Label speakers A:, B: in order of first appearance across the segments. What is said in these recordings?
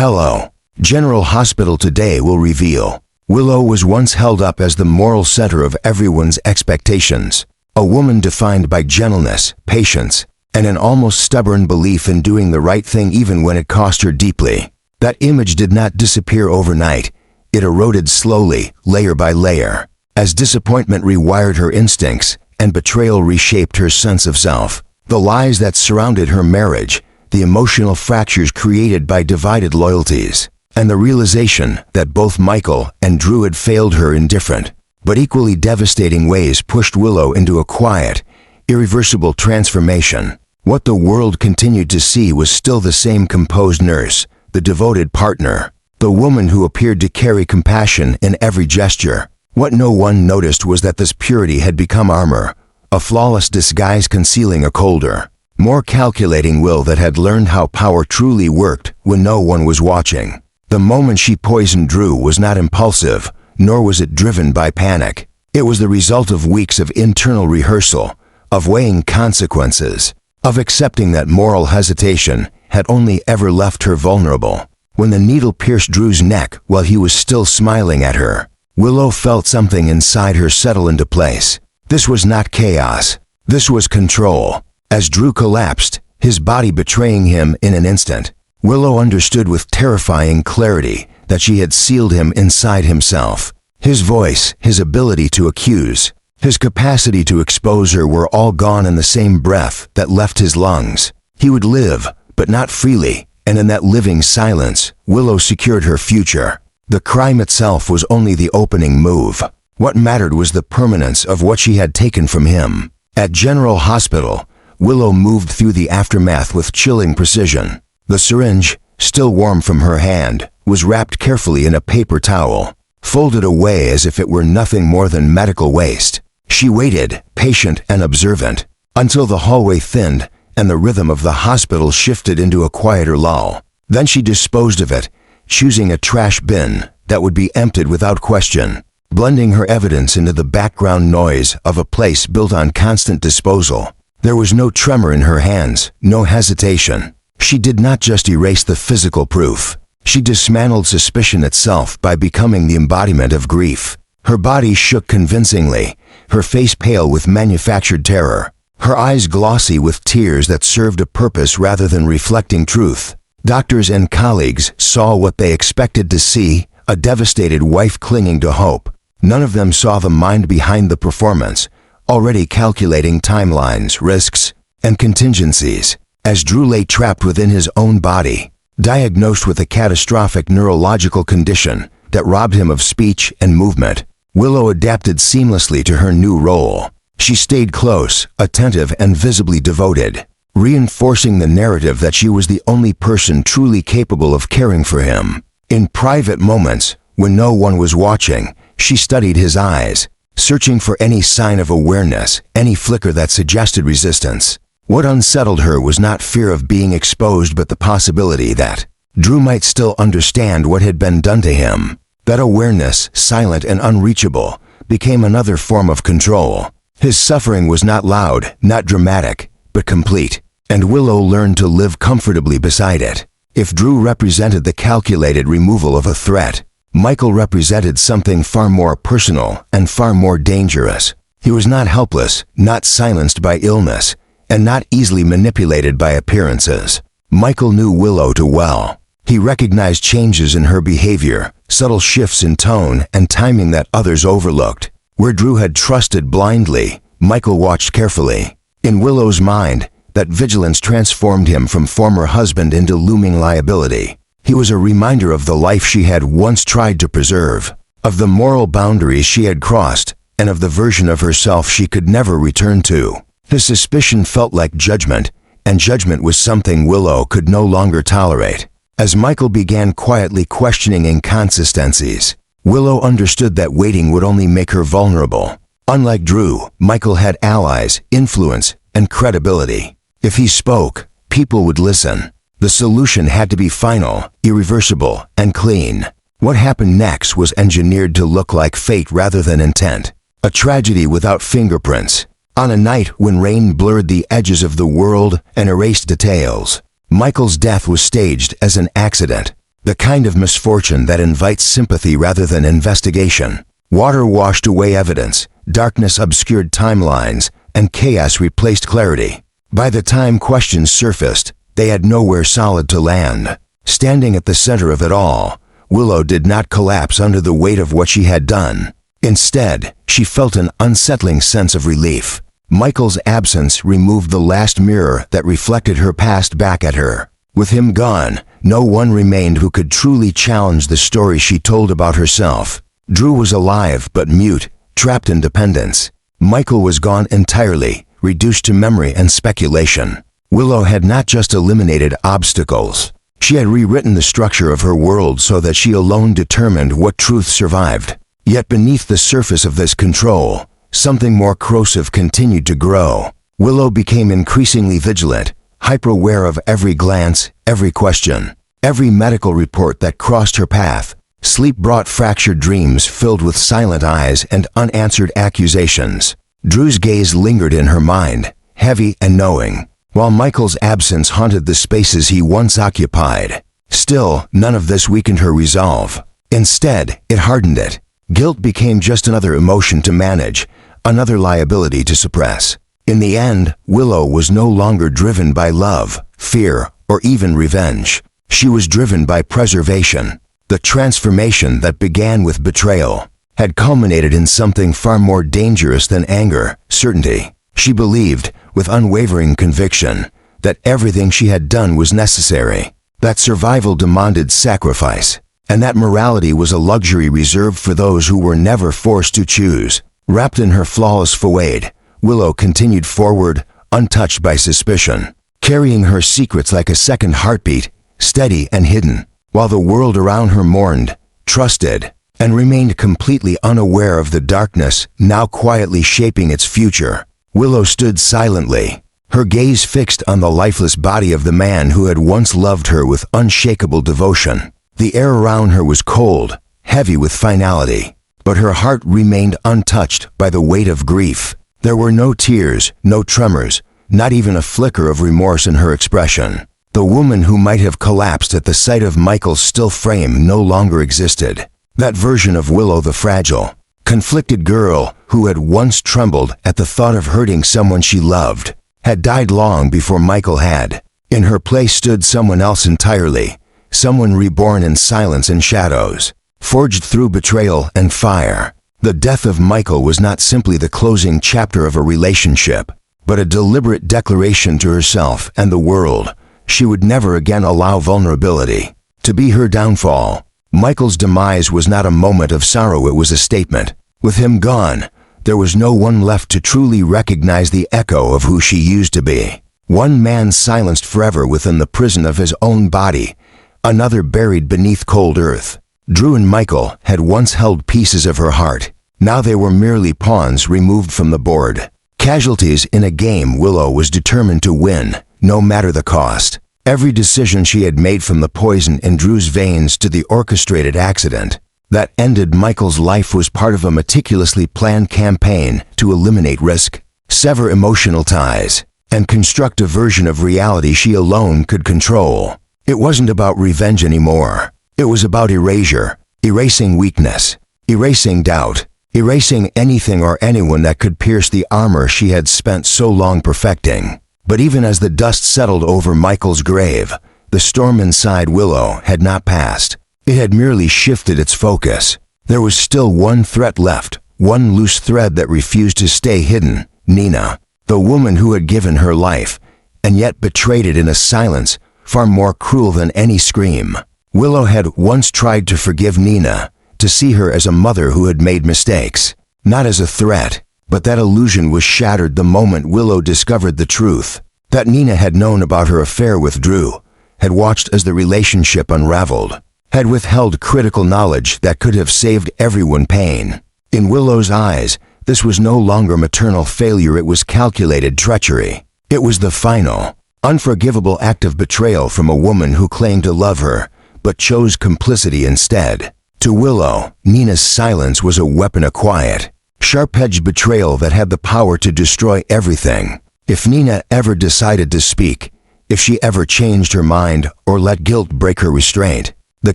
A: Hello. General Hospital today will reveal. Willow was once held up as the moral center of everyone's expectations. A woman defined by gentleness, patience, and an almost stubborn belief in doing the right thing even when it cost her deeply. That image did not disappear overnight. It eroded slowly, layer by layer, as disappointment rewired her instincts and betrayal reshaped her sense of self. The lies that surrounded her marriage, the emotional fractures created by divided loyalties, and the realization that both Michael and Drew had failed her in different, but equally devastating ways pushed Willow into a quiet, irreversible transformation. What the world continued to see was still the same composed nurse, the devoted partner, the woman who appeared to carry compassion in every gesture. What no one noticed was that this purity had become armor, a flawless disguise concealing a colder, more calculating will that had learned how power truly worked when no one was watching. The moment she poisoned Drew was not impulsive, nor was it driven by panic. It was the result of weeks of internal rehearsal, of weighing consequences, of accepting that moral hesitation had only ever left her vulnerable. When the needle pierced Drew's neck while he was still smiling at her, Willow felt something inside her settle into place. This was not chaos. This was control. As Drew collapsed, his body betraying him in an instant, Willow understood with terrifying clarity that she had sealed him inside himself. His voice, his ability to accuse, his capacity to expose her were all gone in the same breath that left his lungs. He would live, but not freely, and in that living silence, Willow secured her future. The crime itself was only the opening move. What mattered was the permanence of what she had taken from him. At General Hospital, Willow moved through the aftermath with chilling precision. The syringe, still warm from her hand, was wrapped carefully in a paper towel, folded away as if it were nothing more than medical waste. She waited, patient and observant, until the hallway thinned and the rhythm of the hospital shifted into a quieter lull. Then she disposed of it, choosing a trash bin that would be emptied without question, blending her evidence into the background noise of a place built on constant disposal. There was no tremor in her hands, no hesitation. She did not just erase the physical proof. She dismantled suspicion itself by becoming the embodiment of grief. Her body shook convincingly, her face pale with manufactured terror, her eyes glossy with tears that served a purpose rather than reflecting truth. Doctors and colleagues saw what they expected to see, a devastated wife clinging to hope. None of them saw the mind behind the performance, already calculating timelines, risks, and contingencies. As Drew lay trapped within his own body, diagnosed with a catastrophic neurological condition that robbed him of speech and movement, Willow adapted seamlessly to her new role. She stayed close, attentive, and visibly devoted, reinforcing the narrative that she was the only person truly capable of caring for him. In private moments, when no one was watching, she studied his eyes, searching for any sign of awareness, any flicker that suggested resistance. What unsettled her was not fear of being exposed but the possibility that Drew might still understand what had been done to him. That awareness, silent and unreachable, became another form of control. His suffering was not loud, not dramatic, but complete, and Willow learned to live comfortably beside it. If Drew represented the calculated removal of a threat, Michael represented something far more personal and far more dangerous. He was not helpless, not silenced by illness, and not easily manipulated by appearances. Michael knew Willow too well. He recognized changes in her behavior, subtle shifts in tone and timing that others overlooked. Where Drew had trusted blindly, Michael watched carefully. In Willow's mind, that vigilance transformed him from former husband into looming liability. He was a reminder of the life she had once tried to preserve, of the moral boundaries she had crossed, and of the version of herself she could never return to. His suspicion felt like judgment, and judgment was something Willow could no longer tolerate. As Michael began quietly questioning inconsistencies, Willow understood that waiting would only make her vulnerable. Unlike Drew, Michael had allies, influence, and credibility. If he spoke, people would listen. The solution had to be final, irreversible, and clean. What happened next was engineered to look like fate rather than intent. A tragedy without fingerprints. On a night when rain blurred the edges of the world and erased details, Michael's death was staged as an accident. The kind of misfortune that invites sympathy rather than investigation. Water washed away evidence, darkness obscured timelines, and chaos replaced clarity. By the time questions surfaced, they had nowhere solid to land. Standing at the center of it all, Willow did not collapse under the weight of what she had done. Instead, she felt an unsettling sense of relief. Michael's absence removed the last mirror that reflected her past back at her. With him gone, no one remained who could truly challenge the story she told about herself. Drew was alive but mute, trapped in dependence. Michael was gone entirely, reduced to memory and speculation. Willow had not just eliminated obstacles. She had rewritten the structure of her world so that she alone determined what truth survived. Yet beneath the surface of this control, something more corrosive continued to grow. Willow became increasingly vigilant, hyper-aware of every glance, every question, every medical report that crossed her path. Sleep brought fractured dreams filled with silent eyes and unanswered accusations. Drew's gaze lingered in her mind, heavy and knowing, while Michael's absence haunted the spaces he once occupied. Still, none of this weakened her resolve. Instead, it hardened it. Guilt became just another emotion to manage, another liability to suppress. In the end, Willow was no longer driven by love, fear, or even revenge. She was driven by preservation. The transformation that began with betrayal had culminated in something far more dangerous than anger, certainty. She believed, with unwavering conviction, that everything she had done was necessary, that survival demanded sacrifice, and that morality was a luxury reserved for those who were never forced to choose. Wrapped in her flawless facade, Willow continued forward, untouched by suspicion, carrying her secrets like a second heartbeat, steady and hidden, while the world around her mourned, trusted, and remained completely unaware of the darkness now quietly shaping its future. Willow stood silently, her gaze fixed on the lifeless body of the man who had once loved her with unshakable devotion. The air around her was cold, heavy with finality, but her heart remained untouched by the weight of grief. There were no tears, no tremors, not even a flicker of remorse in her expression. The woman who might have collapsed at the sight of Michael's still frame no longer existed. That version of Willow the fragile, conflicted girl who had once trembled at the thought of hurting someone she loved, had died long before Michael had. In her place stood someone else entirely, someone reborn in silence and shadows, forged through betrayal and fire. The death of Michael was not simply the closing chapter of a relationship, but a deliberate declaration to herself and the world. She would never again allow vulnerability to be her downfall. Michael's demise was not a moment of sorrow, it was a statement. With him gone, there was no one left to truly recognize the echo of who she used to be. One man silenced forever within the prison of his own body, another buried beneath cold earth. Drew and Michael had once held pieces of her heart. Now they were merely pawns removed from the board. Casualties in a game Willow was determined to win, no matter the cost. Every decision she had made, from the poison in Drew's veins to the orchestrated accident that ended Michael's life, was part of a meticulously planned campaign to eliminate risk, sever emotional ties, and construct a version of reality she alone could control. It wasn't about revenge anymore. It was about erasure, erasing weakness, erasing doubt, erasing anything or anyone that could pierce the armor she had spent so long perfecting. But even as the dust settled over Michael's grave, the storm inside Willow had not passed. It had merely shifted its focus. There was still one threat left, one loose thread that refused to stay hidden: Nina, the woman who had given her life, and yet betrayed it in a silence far more cruel than any scream. Willow had once tried to forgive Nina, to see her as a mother who had made mistakes, not as a threat. But that illusion was shattered the moment Willow discovered the truth. That Nina had known about her affair with Drew, had watched as the relationship unraveled, had withheld critical knowledge that could have saved everyone pain. In Willow's eyes, this was no longer maternal failure, it was calculated treachery. It was the final, unforgivable act of betrayal from a woman who claimed to love her, but chose complicity instead. To Willow, Nina's silence was a weapon of quiet, sharp-edged betrayal that had the power to destroy everything. If Nina ever decided to speak, if she ever changed her mind or let guilt break her restraint, The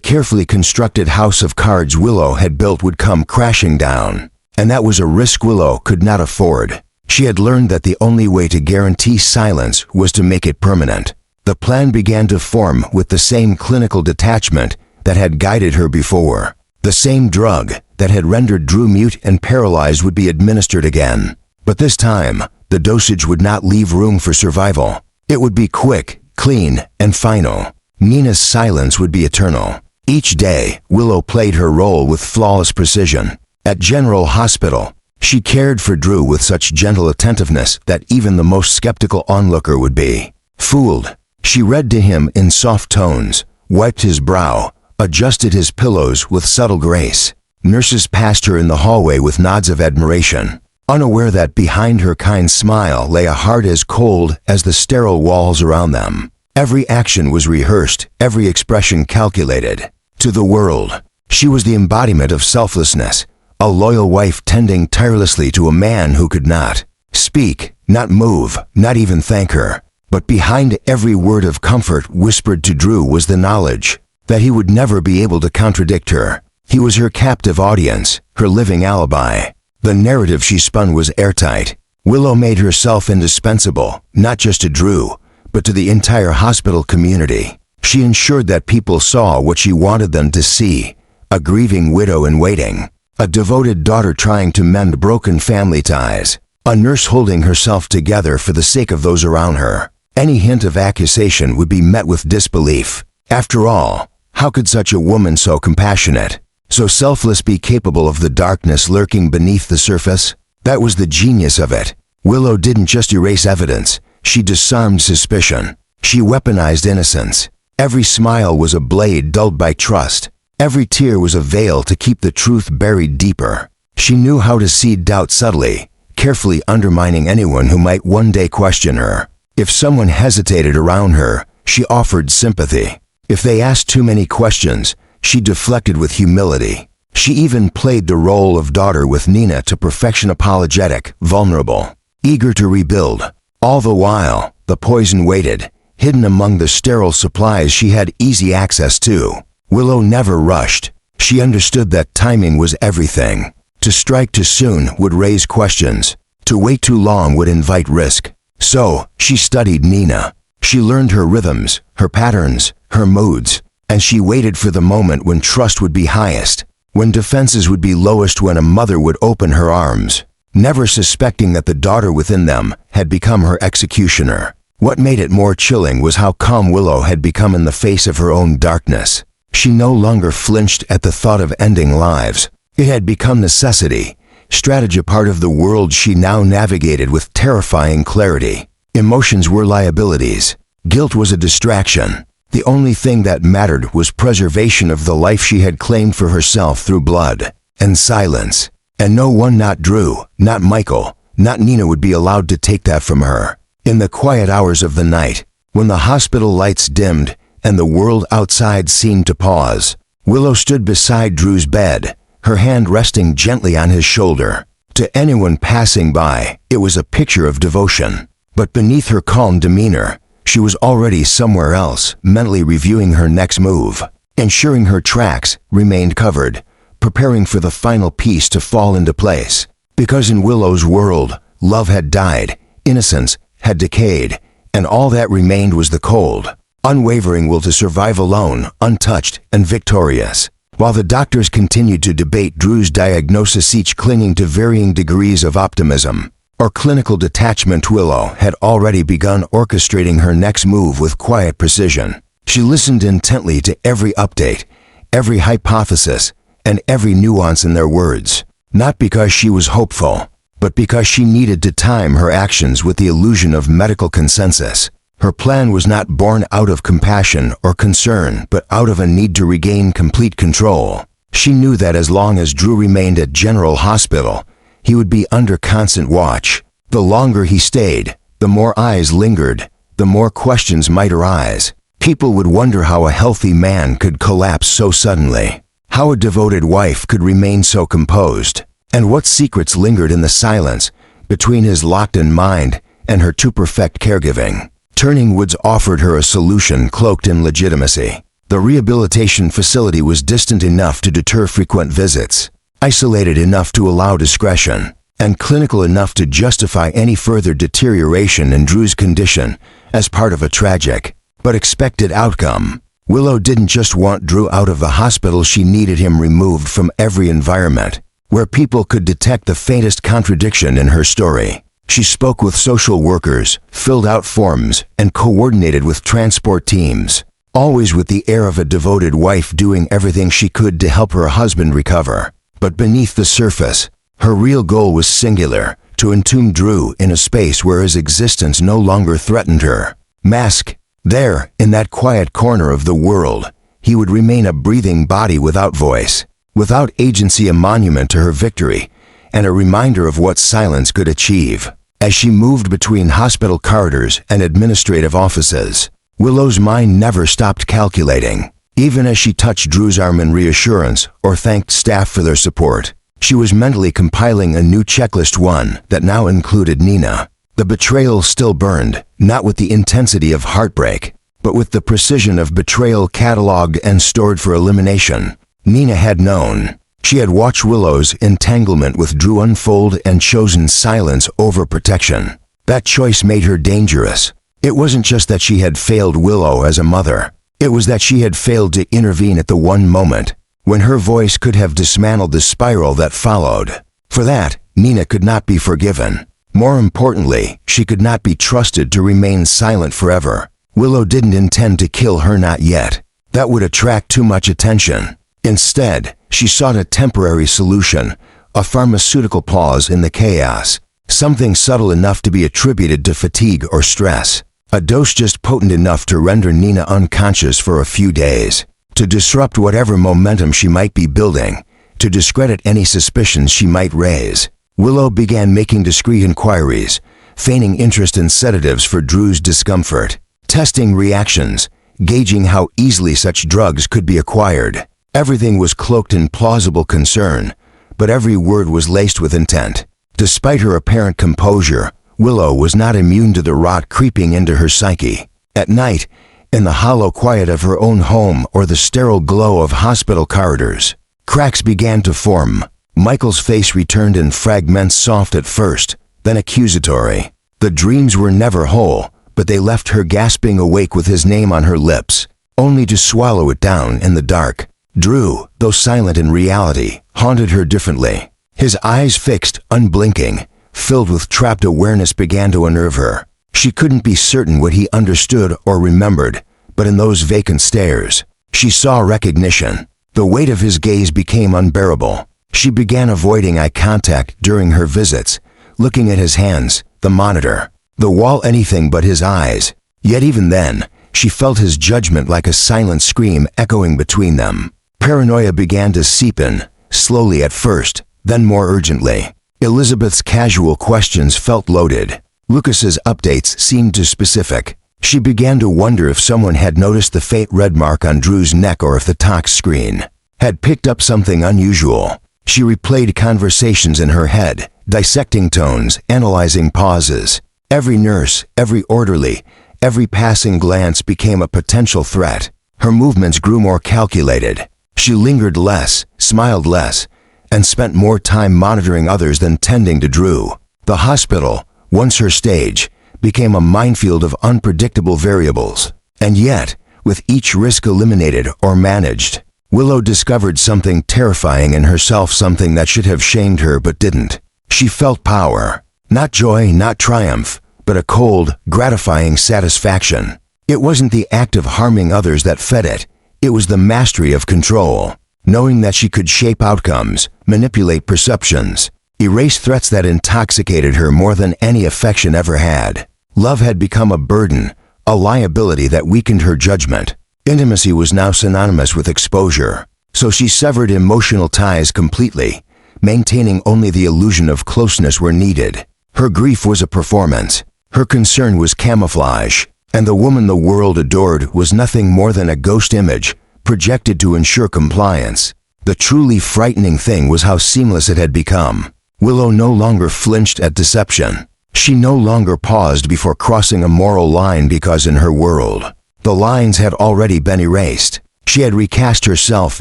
A: carefully constructed house of cards Willow had built would come crashing down. And that was a risk Willow could not afford. She had learned that the only way to guarantee silence was to make it permanent. The plan began to form with the same clinical detachment that had guided her before. The same drug that had rendered Drew mute and paralyzed would be administered again. But this time, the dosage would not leave room for survival. It would be quick, clean, and final. Nina's silence would be eternal. Each day, Willow played her role with flawless precision. At General Hospital, she cared for Drew with such gentle attentiveness that even the most skeptical onlooker would be fooled. She read to him in soft tones, wiped his brow, adjusted his pillows with subtle grace. Nurses passed her in the hallway with nods of admiration, unaware that behind her kind smile lay a heart as cold as the sterile walls around them. Every action was rehearsed, every expression calculated. To the world, she was the embodiment of selflessness, a loyal wife tending tirelessly to a man who could not speak, not move, not even thank her. But behind every word of comfort whispered to Drew was the knowledge that he would never be able to contradict her. He was her captive audience, her living alibi. The narrative she spun was airtight. Willow made herself indispensable, not just to Drew, but to the entire hospital community. She ensured that people saw what she wanted them to see: a grieving widow in waiting, a devoted daughter trying to mend broken family ties, a nurse holding herself together for the sake of those around her. Any hint of accusation would be met with disbelief. After all, how could such a woman so compassionate, so selfless be capable of the darkness lurking beneath the surface? That was the genius of it. Willow didn't just erase evidence, she disarmed suspicion. She weaponized innocence. Every smile was a blade dulled by trust. Every tear was a veil to keep the truth buried deeper. She knew how to seed doubt subtly, carefully undermining anyone who might one day question her. If someone hesitated around her, she offered sympathy. If they asked too many questions, she deflected with humility. She even played the role of daughter with Nina to perfection, apologetic, vulnerable, eager to rebuild. All the while, the poison waited, hidden among the sterile supplies she had easy access to. Willow never rushed. She understood that timing was everything. To strike too soon would raise questions. To wait too long would invite risk. So, she studied Nina. She learned her rhythms, her patterns, her moods, and she waited for the moment when trust would be highest, when defenses would be lowest, when a mother would open her arms, never suspecting that the daughter within them had become her executioner. What made it more chilling was how calm Willow had become in the face of her own darkness. She no longer flinched at the thought of ending lives. It had become necessity, strategy, part of the world she now navigated with terrifying clarity. Emotions were liabilities. Guilt was a distraction. The only thing that mattered was preservation of the life she had claimed for herself through blood and silence. And no one, not Drew, not Michael, not Nina, would be allowed to take that from her. In the quiet hours of the night, when the hospital lights dimmed and the world outside seemed to pause, Willow stood beside Drew's bed, her hand resting gently on his shoulder. To anyone passing by, it was a picture of devotion. But beneath her calm demeanor, she was already somewhere else, mentally reviewing her next move, ensuring her tracks remained covered, preparing for the final piece to fall into place. Because in Willow's world, love had died, innocence had decayed, and all that remained was the cold, unwavering will to survive alone, untouched and victorious. While the doctors continued to debate Drew's diagnosis, each clinging to varying degrees of optimism or clinical detachment, Willow had already begun orchestrating her next move with quiet precision. She listened intently to every update, every hypothesis, and every nuance in their words, not because she was hopeful, but because she needed to time her actions with the illusion of medical consensus. Her plan was not born out of compassion or concern, but out of a need to regain complete control. She knew that as long as Drew remained at General Hospital, he would be under constant watch. The longer he stayed, the more eyes lingered, the more questions might arise. People would wonder how a healthy man could collapse so suddenly, how a devoted wife could remain so composed, and what secrets lingered in the silence between his locked-in mind and her too perfect caregiving. Turning Woods offered her a solution cloaked in legitimacy. The rehabilitation facility was distant enough to deter frequent visits, isolated enough to allow discretion, and clinical enough to justify any further deterioration in Drew's condition as part of a tragic but expected outcome. Willow didn't just want Drew out of the hospital, she needed him removed from every environment where people could detect the faintest contradiction in her story. She spoke with social workers, filled out forms, and coordinated with transport teams, always with the air of a devoted wife doing everything she could to help her husband recover. But beneath the surface, her real goal was singular: to entomb Drew in a space where his existence no longer threatened her. Masked there, in that quiet corner of the world, he would remain a breathing body without voice, without agency, a monument to her victory, and a reminder of what silence could achieve. As she moved between hospital corridors and administrative offices, Willow's mind never stopped calculating. Even as she touched Drew's arm in reassurance or thanked staff for their support, she was mentally compiling a new checklist, one that now included Nina. The betrayal still burned, not with the intensity of heartbreak, but with the precision of betrayal cataloged and stored for elimination. Nina had known. She had watched Willow's entanglement with Drew unfold and chosen silence over protection. That choice made her dangerous. It wasn't just that she had failed Willow as a mother. It was that she had failed to intervene at the one moment when her voice could have dismantled the spiral that followed. For that, Nina could not be forgiven. More importantly, she could not be trusted to remain silent forever. Willow didn't intend to kill her, not yet. That would attract too much attention. Instead, she sought a temporary solution, a pharmaceutical pause in the chaos, something subtle enough to be attributed to fatigue or stress, a dose just potent enough to render Nina unconscious for a few days, to disrupt whatever momentum she might be building, to discredit any suspicions she might raise. Willow began making discreet inquiries, feigning interest in sedatives for Drew's discomfort, testing reactions, gauging how easily such drugs could be acquired. Everything was cloaked in plausible concern, but every word was laced with intent. Despite her apparent composure, Willow was not immune to the rot creeping into her psyche. At night, in the hollow quiet of her own home or the sterile glow of hospital corridors, cracks began to form. Michael's face returned in fragments, soft at first, then accusatory. The dreams were never whole, but they left her gasping awake with his name on her lips, only to swallow it down in the dark. Drew, though silent in reality, haunted her differently. His eyes fixed, unblinking, filled with trapped awareness, began to unnerve her. She couldn't be certain what he understood or remembered, but in those vacant stares, she saw recognition. The weight of his gaze became unbearable. She began avoiding eye contact during her visits, looking at his hands, the monitor, the wall, anything but his eyes. Yet even then, she felt his judgment like a silent scream echoing between them. Paranoia began to seep in, slowly at first, then more urgently. Elizabeth's casual questions felt loaded. Lucas's updates seemed too specific. She began to wonder if someone had noticed the faint red mark on Drew's neck or if the tox screen had picked up something unusual. She replayed conversations in her head, dissecting tones, analyzing pauses. Every nurse, every orderly, every passing glance became a potential threat. Her movements grew more calculated. She lingered less, smiled less, and spent more time monitoring others than tending to Drew. The hospital, once her stage, became a minefield of unpredictable variables. And yet, with each risk eliminated or managed, Willow discovered something terrifying in herself, something that should have shamed her but didn't. She felt power. Not joy, not triumph, but a cold, gratifying satisfaction. It wasn't the act of harming others that fed it. It was the mastery of control, knowing that she could shape outcomes, manipulate perceptions, erase threats that intoxicated her more than any affection ever had. Love had become a burden, a liability that weakened her judgment. Intimacy was now synonymous with exposure, so she severed emotional ties completely, maintaining only the illusion of closeness where needed. Her grief was a performance. Her concern was camouflage, and the woman the world adored was nothing more than a ghost image projected to ensure compliance. The truly frightening thing was how seamless it had become. Willow no longer flinched at deception. She no longer paused before crossing a moral line because in her world, the lines had already been erased. She had recast herself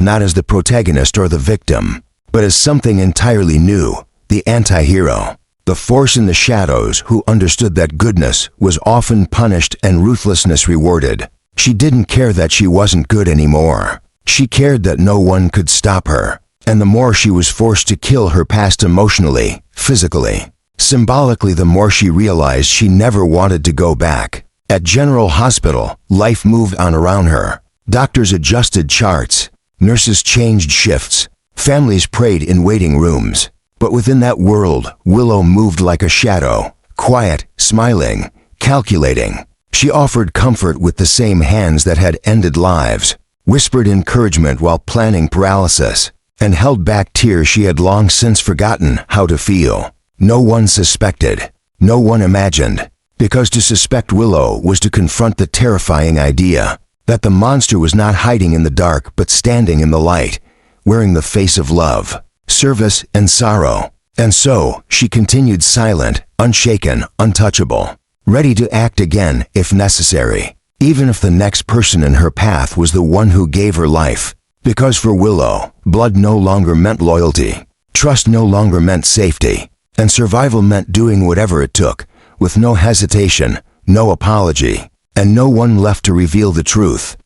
A: not as the protagonist or the victim, but as something entirely new, the anti-hero, the force in the shadows who understood that goodness was often punished and ruthlessness rewarded. She didn't care that she wasn't good anymore. She cared that no one could stop her, and the more she was forced to kill her past emotionally, physically, symbolically, the more she realized she never wanted to go back. At General Hospital, life moved on around her. Doctors adjusted charts, nurses changed shifts, families prayed in waiting rooms. But within that world, Willow moved like a shadow, quiet, smiling, calculating. She offered comfort with the same hands that had ended lives, whispered encouragement while planning paralysis, and held back tears she had long since forgotten how to feel. No one suspected, no one imagined, because to suspect Willow was to confront the terrifying idea that the monster was not hiding in the dark but standing in the light, wearing the face of love, service, and sorrow. And so, she continued silent, unshaken, untouchable, ready to act again if necessary, even if the next person in her path was the one who gave her life. Because for Willow, blood no longer meant loyalty, trust no longer meant safety, and survival meant doing whatever it took, with no hesitation, no apology, and no one left to reveal the truth.